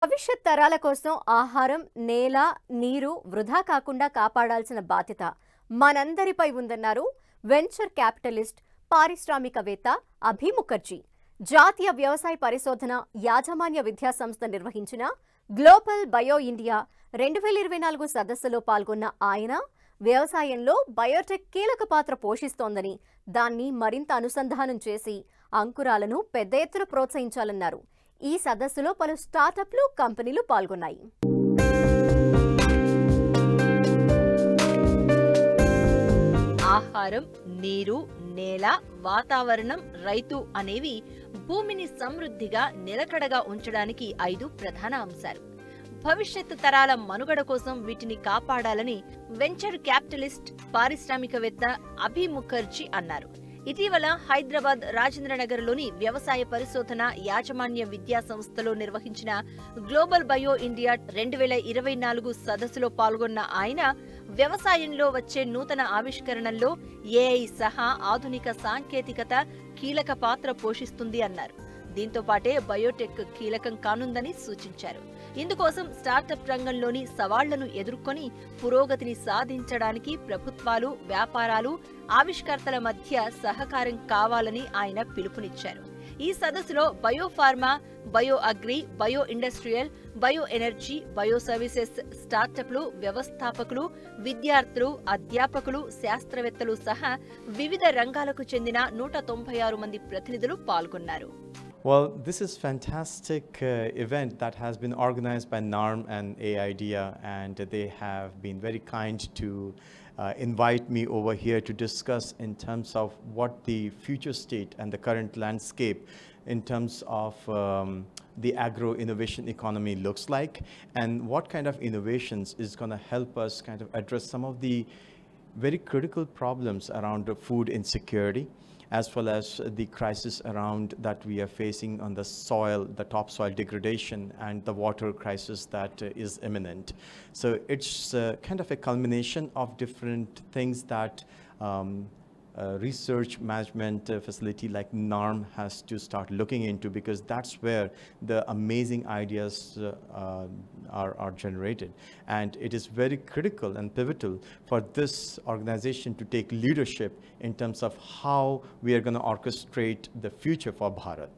భవిష్యత్ తరాల కోసం ఆహారం, నేల, నీరు వృధా కాకుండా కాపాడాల్సిన బాధ్యత మనందరిపై ఉందన్నారు వెంచర్ క్యాపిటలిస్ట్, పారిశ్రామికవేత్త అభి ముఖర్జీ. జాతీయ వ్యవసాయ పరిశోధన యాజమాన్య విద్యా సంస్థ నిర్వహించిన గ్లోబల్ బయో ఇండియా 2024 సదస్సులో పాల్గొన్న ఆయన వ్యవసాయంలో బయోటెక్ కీలక పాత్ర పోషిస్తోందని, దాన్ని మరింత అనుసంధానం చేసి అంకురాలను పెద్ద ఎత్తున ప్రోత్సహించాలన్నారు. ఈ సదస్సులో పలు స్టార్టప్లు, కంపెనీలు పాల్గొన్నాయి. ఆహారం, నీరు, నేల, వాతావరణం, రైతు అనేవి భూమిని సమృద్ధిగా నిలకడగా ఉంచడానికి 5 ప్రధాన అంశాలు. భవిష్యత్తు తరాల మనుగడ కోసం వీటిని కాపాడాలని వెంచర్ క్యాపిటలిస్ట్, పారిశ్రామికవేత్త అభి ముఖర్జీ అన్నారు. ఇటీవల హైదరాబాద్ రాజేంద్రనగర్లోని వ్యవసాయ పరిశోధన యాజమాన్య విద్యా సంస్థలో నిర్వహించిన గ్లోబల్ బయో ఇండియా 2024 సదస్సులో పాల్గొన్న ఆయన వ్యవసాయంలో వచ్చే నూతన ఆవిష్కరణల్లో ఏఐ సహా ఆధునిక సాంకేతికత కీలక పాత్ర పోషిస్తుంది అన్నారు. దీంతో పాటే బయోటెక్ కీలకం కానుందని సూచించారు. ఇందుకోసం స్టార్టప్ రంగంలోని సవాళ్లను ఎదుర్కొని పురోగతిని సాధించడానికి ప్రభుత్వాలు, వ్యాపారాలు, ఆవిష్కర్తల మధ్య సహకారం కావాలని ఆయన పిలుపునిచ్చారు. ఈ సదస్సులో biopharma, bio agri, bio industrial, bio energy, bio services స్టార్టప్లు, వ్యవస్థాపకులు, విద్యార్థులు, అధ్యాపకులు, శాస్త్రవేత్తలు సహా వివిధ రంగాలకు చెందిన 196 మంది ప్రతినిధులు పాల్గొన్నారు. Well, this is fantastic event that has been organized by NARM and AIDEA, and they have been very kind to invite me over here to discuss in terms of what the future state and the current landscape in terms of the agro-innovation economy looks like, and what kind of innovations is going to help us kind of address some of the very critical problems around the food insecurity, as well as the crisis around that we are facing on the soil, the topsoil degradation, and the water crisis that is imminent. So it's kind of a culmination of different things that research management facility like NARM has to start looking into, because that's where the amazing ideas are generated. And it is very critical and pivotal for this organization to take leadership in terms of how we are going to orchestrate the future for Bharat.